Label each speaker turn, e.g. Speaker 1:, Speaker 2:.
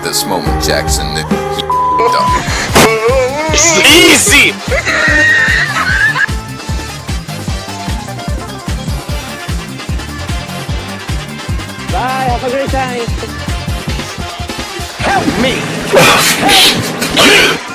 Speaker 1: this moment, Jackson. He up.
Speaker 2: Easy!
Speaker 3: Bye, have a great time.
Speaker 2: Help me! Help me!